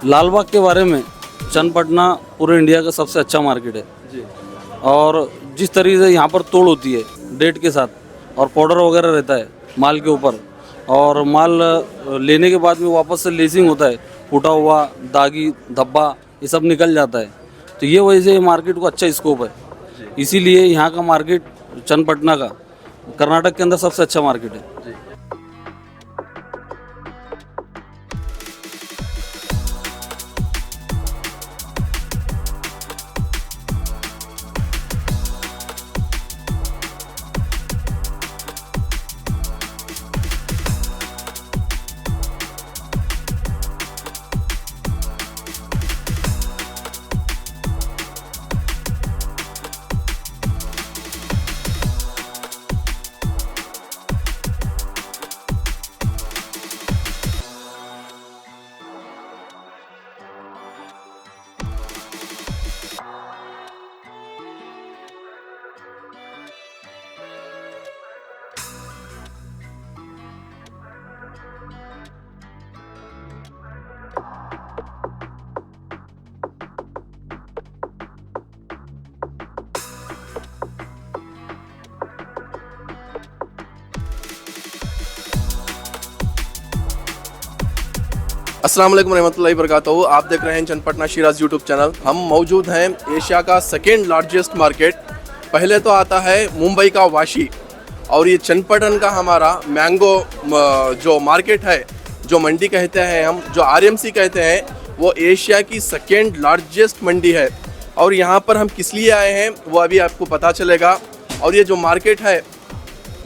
लालबाग के बारे में, चन्नपटना पूरे इंडिया का सबसे अच्छा मार्केट है जी। और जिस तरीके से यहाँ पर तोड़ होती है डेट के साथ और पाउडर वगैरह रहता है माल के ऊपर, और माल लेने के बाद में वापस से लेसिंग होता है, फूटा हुआ दागी धब्बा ये सब निकल जाता है। तो ये वजह से मार्केट को अच्छा स्कोप है, इसीलिए यहाँ का मार्केट चन्नपटना का कर्नाटक के अंदर सबसे अच्छा मार्केट है। अस्सलाम वालेकुम रहमतुल्लाहि वबरकातुहू। आप देख रहे हैं चन्नपटना शिराज यूट्यूब चैनल। हम मौजूद हैं एशिया का सेकेंड लार्जेस्ट मार्केट। पहले तो आता है मुंबई का वाशी, और ये चन्नपटन का हमारा मैंगो जो मार्केट है, जो मंडी कहते हैं हम, जो आरएमसी कहते हैं, वो एशिया की सेकेंड लार्जेस्ट मंडी है। और यहाँ पर हम किस लिए आए हैं वो अभी आपको पता चलेगा। और ये जो मार्केट है,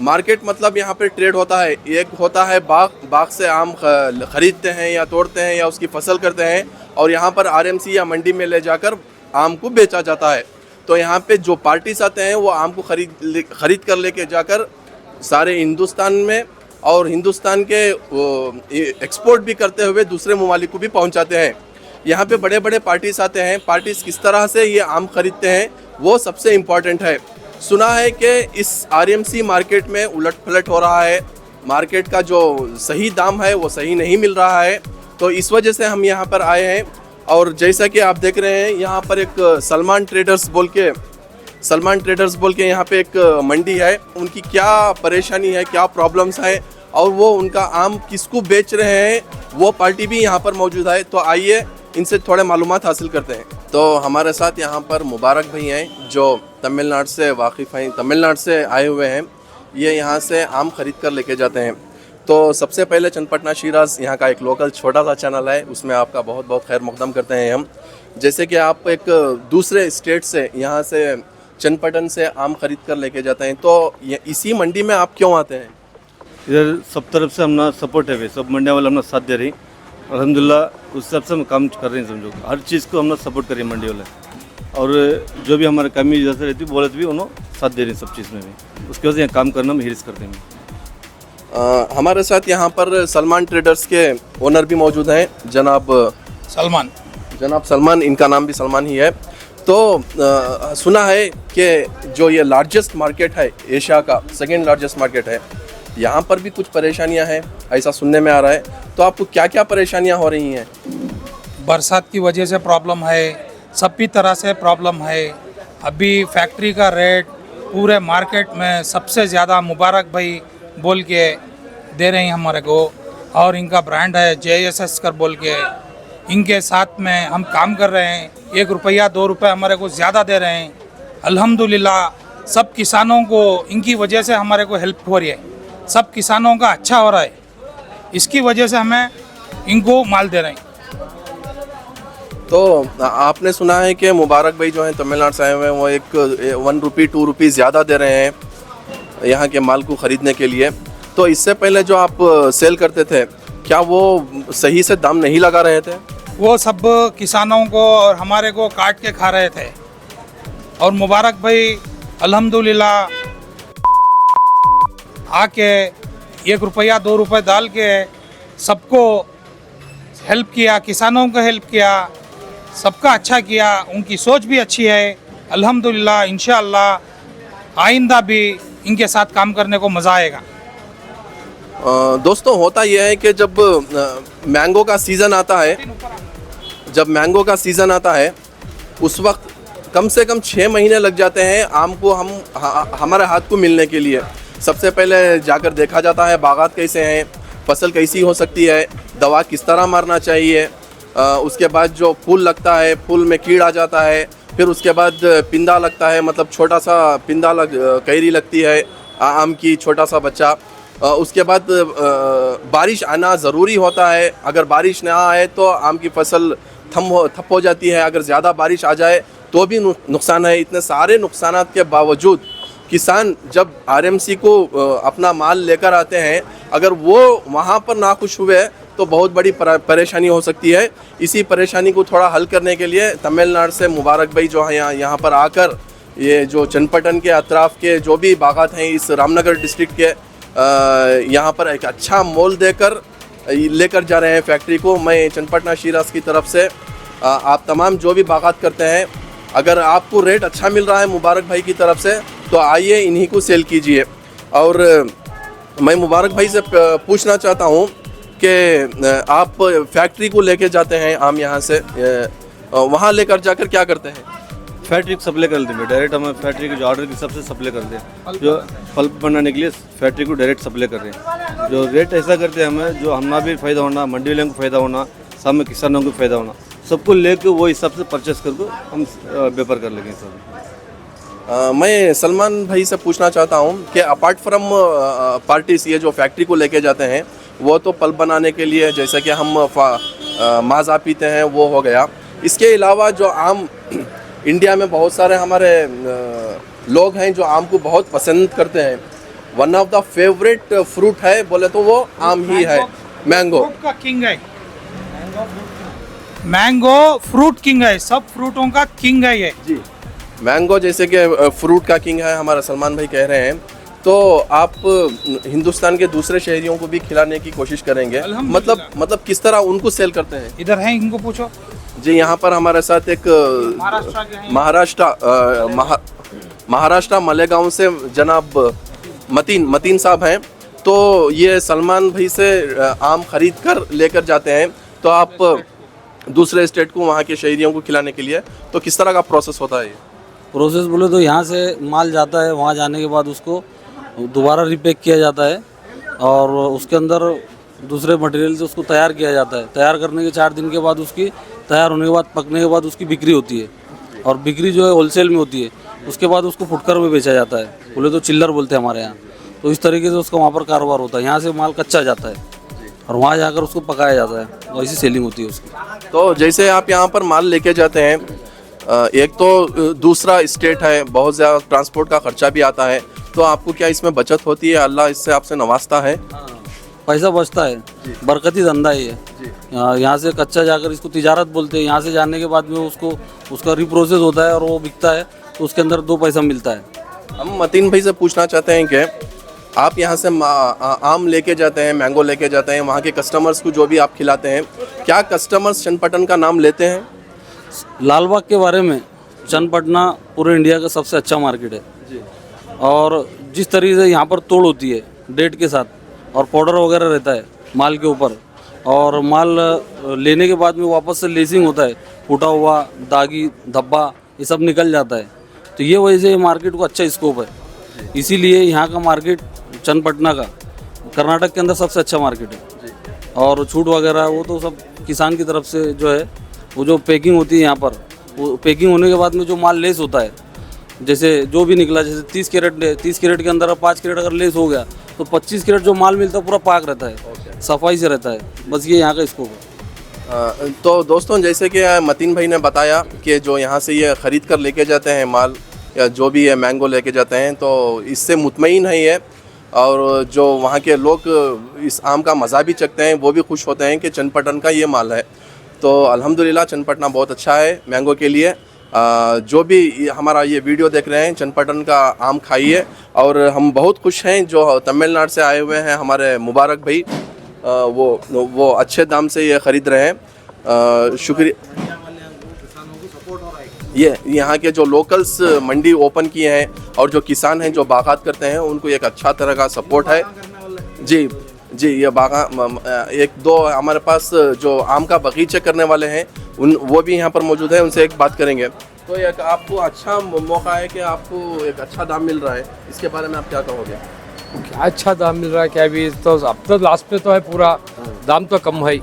मार्केट मतलब यहाँ पे ट्रेड होता है। एक होता है बाग से आम ख़रीदते हैं या तोड़ते हैं या उसकी फसल करते हैं, और यहाँ पर आरएमसी या मंडी में ले जाकर आम को बेचा जाता है। तो यहाँ पे जो पार्टीज आते हैं वो आम को ख़रीद कर लेके जाकर सारे हिंदुस्तान में और हिंदुस्तान के एक्सपोर्ट भी करते हुए दूसरे ममालिक को भी पहुँचाते हैं। यहाँ पे बड़े बड़े पार्टीज आते हैं। पार्टीज किस तरह से ये आम ख़रीदते हैं वो सबसे इम्पॉर्टेंट है। सुना है कि इस आरएमसी मार्केट में उलट पलट हो रहा है, मार्केट का जो सही दाम है वो सही नहीं मिल रहा है। तो इस वजह से हम यहाँ पर आए हैं। और जैसा कि आप देख रहे हैं, यहाँ पर एक सलमान ट्रेडर्स बोल के यहाँ पे एक मंडी है। उनकी क्या परेशानी है, क्या प्रॉब्लम्स है, और वो उनका आम किसको बेच रहे हैं, वो पार्टी भी यहाँ पर मौजूद है। तो आइए इनसे थोड़े मालूमात हासिल करते हैं। तो हमारे साथ यहाँ पर मुबारक भाई हैं जो तमिलनाडु से वाकिफ़ हैं, तमिलनाडु से आए हुए हैं। ये यहाँ से आम ख़रीद कर लेके जाते हैं। तो सबसे पहले चन्नपटना शिराज यहाँ का एक लोकल छोटा सा चैनल है, उसमें आपका बहुत बहुत खैर मकदम करते हैं हम। जैसे कि आप एक दूसरे स्टेट से यहाँ से चन्नपटन से आम ख़रीद कर लेके जाते हैं, तो इसी मंडी में आप क्यों आते हैं? इधर सब तरफ से हमना सपोर्ट है, सब मंडिया वाले हमने साथ दे रही। अल्हम्दुलिल्लाह उस सबसे हम काम कर रहे हैं। समझो हर चीज़ को हमने सपोर्ट करिए मंडी वाले, और जो भी हमारे कमी जैसे रहती है बोले भी उन्होंने साथ दे रहे हैं सब चीज़ में भी। उसकी वजह से काम करना में हिरिस करते हैं। हमारे साथ यहाँ पर सलमान ट्रेडर्स के ओनर भी मौजूद हैं, जनाब सलमान। इनका नाम भी सलमान ही है। तो सुना है कि जो ये लार्जेस्ट मार्केट है, एशिया का सेकेंड लार्जेस्ट मार्केट है, यहाँ पर भी कुछ परेशानियाँ हैं ऐसा सुनने में आ रहा है। तो आपको क्या क्या परेशानियाँ हो रही हैं? बरसात की वजह से प्रॉब्लम है, सभी तरह से प्रॉब्लम है। अभी फैक्ट्री का रेट पूरे मार्केट में सबसे ज़्यादा मुबारक भाई बोल के दे रहे हैं हमारे को, और इनका ब्रांड है JSS कर बोल के। इनके साथ में हम काम कर रहे हैं। 1 रुपया 2 रुपये हमारे को ज़्यादा दे रहे हैं। अल्हम्दुलिल्लाह सब किसानों को इनकी वजह से हमारे को हेल्प हो रही है। सब किसानों का अच्छा हो रहा है। इसकी वजह से हमें इनको माल दे रहे हैं। तो आपने सुना है कि मुबारक भाई जो हैं तमिलनाडु से आए हुए हैं, वो एक 1 रुपी 2 रुपी ज़्यादा दे रहे हैं यहाँ के माल को ख़रीदने के लिए। तो इससे पहले जो आप सेल करते थे, क्या वो सही से दाम नहीं लगा रहे थे? वो सब किसानों को और हमारे को काट के खा रहे थे। और मुबारक भाई अल्हम्दुलिल्लाह आके 1 रुपया 2 रुपये डाल के सबको हेल्प किया, किसानों को हेल्प किया, सबका अच्छा किया। उनकी सोच भी अच्छी है। अल्हम्दुलिल्लाह इंशाअल्लाह आइंदा भी इनके साथ काम करने को मज़ा आएगा। दोस्तों, होता यह है कि जब मैंगो का सीज़न आता है, उस वक्त कम से कम 6 महीने लग जाते हैं आम को हमारे हाथ को मिलने के लिए। सबसे पहले जाकर देखा जाता है बागात कैसे हैं, फसल कैसी हो सकती है, दवा किस तरह मारना चाहिए। उसके बाद जो फूल लगता है, फूल में कीड़ आ जाता है, फिर उसके बाद पिंदा लगता है, मतलब छोटा सा पिंदा कैरी लगती है आम की, छोटा सा बच्चा। उसके बाद बारिश आना ज़रूरी होता है। अगर बारिश ना आए तो आम की फसल ठप हो जाती है। अगर ज़्यादा बारिश आ जाए तो भी नुकसान है। इतने सारे नुकसानात के बावजूद किसान जब आरएमसी को अपना माल लेकर आते हैं, अगर वो वहाँ पर नाखुश हुए तो बहुत बड़ी परेशानी हो सकती है। इसी परेशानी को थोड़ा हल करने के लिए तमिलनाडु से मुबारक भाई जो है यहाँ पर आकर ये जो चन्नपट्टन के अतराफ़ के जो भी बागात हैं इस रामनगर डिस्ट्रिक्ट के, यहाँ पर एक अच्छा मोल देकर लेकर जा रहे हैं फैक्ट्री को। मैं चन्नपट्टना शिराज की तरफ से आप तमाम जो भी बागात करते हैं, अगर आपको रेट अच्छा मिल रहा है मुबारक भाई की तरफ से, तो आइए इन्हीं को सेल कीजिए। और मैं मुबारक भाई से पूछना चाहता हूँ कि आप फैक्ट्री को लेके जाते हैं आम यहाँ से, वहाँ लेकर जाकर क्या करते हैं? फैक्ट्री को सप्लाई कर देते हैं डायरेक्ट। हमें फैक्ट्री के जो ऑर्डर की सबसे सप्लाई करते हैं, जो पल्प बनाने के लिए फैक्ट्री को डायरेक्ट सप्लाई कर रहे हैं। जो रेट ऐसा करते हैं हमें, जो हमारा भी फ़ायदा होना, मंडी वालों को फ़ायदा होना, सामने किसानों को फ़ायदा होना, सबको लेकर वो हिसाब से परचेस करके हम व्यापार कर लेंगे सब। मैं सलमान भाई से पूछना चाहता हूँ कि अपार्ट फ्रॉम पार्टीज, ये जो फैक्ट्री को लेके जाते हैं वो तो पल्प बनाने के लिए, जैसे कि हम माज़ा पीते हैं वो हो गया। इसके अलावा जो आम इंडिया में बहुत सारे हमारे लोग हैं जो आम को बहुत पसंद करते हैं, one of the favourite fruit है बोले तो वो आम ही है, मैंगो। फ्रूट का किंग है मैंगो, फ्रूट किंग है, सब फ्रूटों का किंग है ये जी। मैंगो जैसे कि फ्रूट का किंग है हमारा सलमान भाई कह रहे हैं, तो आप हिंदुस्तान के दूसरे शहरियों को भी खिलाने की कोशिश करेंगे? मतलब किस तरह उनको सेल करते हैं? इधर है, इनको पूछो जी। यहाँ पर हमारे साथ एक महाराष्ट्र मालेगांव से जनाब मतीन साहब हैं। तो ये सलमान भाई से आम खरीद कर लेकर जाते हैं, तो आप दूसरे स्टेट को वहाँ के शहरियों को खिलाने के लिए, तो किस तरह का प्रोसेस होता है? प्रोसेस बोले तो यहाँ से माल जाता है, वहाँ जाने के बाद उसको दोबारा रिपैक किया जाता है और उसके अंदर दूसरे मटेरियल से उसको तैयार किया जाता है। तैयार करने के 4 दिन के बाद उसकी तैयार होने के बाद, पकने के बाद उसकी बिक्री होती है। और बिक्री जो है होलसेल में होती है। उसके बाद उसको फुटकर में बेचा जाता है, बोले तो चिल्लर बोलते हैं हमारे यहाँ। तो इस तरीके से उसका वहाँ पर कारोबार होता है। यहाँ से माल कच्चा जाता है और वहाँ जाकर उसको पकाया जाता है, और ऐसी सेलिंग होती है उसकी। तो जैसे आप यहाँ पर माल लेके जाते हैं, एक तो दूसरा स्टेट है, बहुत ज़्यादा ट्रांसपोर्ट का खर्चा भी आता है, तो आपको क्या इसमें बचत होती है? अल्लाह इससे आपसे नवाजता है? पैसा बचता है, बरकती धंधा है ये। यहाँ से कच्चा जाकर, इसको तिजारत बोलते हैं। यहाँ से जाने के बाद में उसका रिप्रोसेस होता है और वो बिकता है, तो उसके अंदर 2 पैसा मिलता है। हम मतीन भाई से पूछना चाहते हैं कि आप यहाँ से आम लेके जाते हैं, मैंगो लेके जाते हैं, वहाँ के कस्टमर्स को जो भी आप खिलाते हैं, क्या कस्टमर्स चन्नपट्टन का नाम लेते हैं? लालबाग के बारे में, चन्नपट्टना पूरे इंडिया का सबसे अच्छा मार्केट है जी। और जिस तरीके से यहाँ पर तोड़ होती है डेट के साथ, और पाउडर वगैरह रहता है माल के ऊपर, और माल लेने के बाद में वापस से लेसिंग होता है, फूटा हुआ, दागी, धब्बा, ये सब निकल जाता है। तो ये वजह से मार्केट को अच्छा स्कोप है। इसीलिए यहाँ का मार्केट चन्नपट्टना का कर्नाटक के अंदर सबसे अच्छा मार्केट है। और छूट वगैरह वो तो सब किसान की तरफ से जो है, वो जो पैकिंग होती है यहाँ पर, वो पैकिंग होने के बाद में जो माल लेस होता है, जैसे जो भी निकला, जैसे 30 कैरेट के अंदर 5 कैरेट अगर लेस हो गया तो 25 कैरेट जो माल मिलता है पूरा पाक रहता है। सफाई से रहता है। बस ये यहाँ का स्कोप है। तो दोस्तों जैसे कि मतीन भाई ने बताया कि जो यहाँ से ये ख़रीद कर लेके जाते हैं माल या जो भी है मैंगो लेके जाते हैं तो इससे मुतमईन है ये, और जो वहाँ के लोग इस आम का मज़ा भी चखते हैं वो भी खुश होते हैं कि चन्नपटन का ये माल है। तो अल्हम्दुलिल्लाह चन्नपटना बहुत अच्छा है मैंगो के लिए। जो भी हमारा ये वीडियो देख रहे हैं चन्नपटन का आम खाइए, और हम बहुत खुश हैं जो तमिलनाडु से आए हुए हैं हमारे मुबारक भाई, वो अच्छे दाम से ये ख़रीद रहे हैं। शुक्रिया। ये यहाँ के जो लोकल्स मंडी ओपन किए हैं और जो किसान हैं जो बागात करते हैं उनको एक अच्छा तरह का सपोर्ट है। जी जी, ये एक दो हमारे पास जो आम का बगीचे करने वाले हैं वो भी यहाँ पर मौजूद है, उनसे एक बात करेंगे। तो एक आपको अच्छा मौका है कि आपको एक अच्छा दाम मिल रहा है, इसके बारे में आप क्या कहोगे? क्या अच्छा दाम मिल रहा है, क्या अभी तो अब तो लास्ट पे तो है पूरा दाम तो कम है।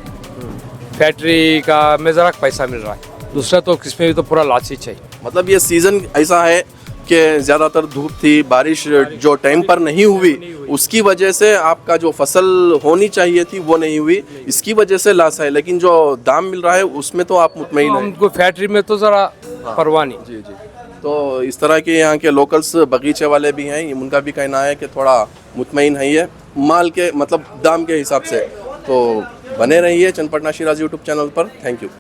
फैक्ट्री का में ज़रा पैसा मिल रहा है, दूसरा तो किसमें भी तो पूरा लॉस ही चाहिए। मतलब ये सीज़न ऐसा है कि ज़्यादातर धूप थी, बारिश जो टाइम पर नहीं हुई उसकी वजह से आपका जो फसल होनी चाहिए थी वो नहीं हुई, इसकी वजह से लॉस है। लेकिन जो दाम मिल रहा है उसमें तो आप मुतमईन हैं। हमको फैक्ट्री में तो ज़रा परवाह नहीं। जी जी। तो इस तरह के यहाँ के लोकल्स बगीचे वाले भी हैं, उनका भी कहना है कि थोड़ा मुतमईन है ये माल के मतलब दाम के हिसाब से। तो बने रहिए चन्नपटना शिराज यूट्यूब चैनल पर। Thank you.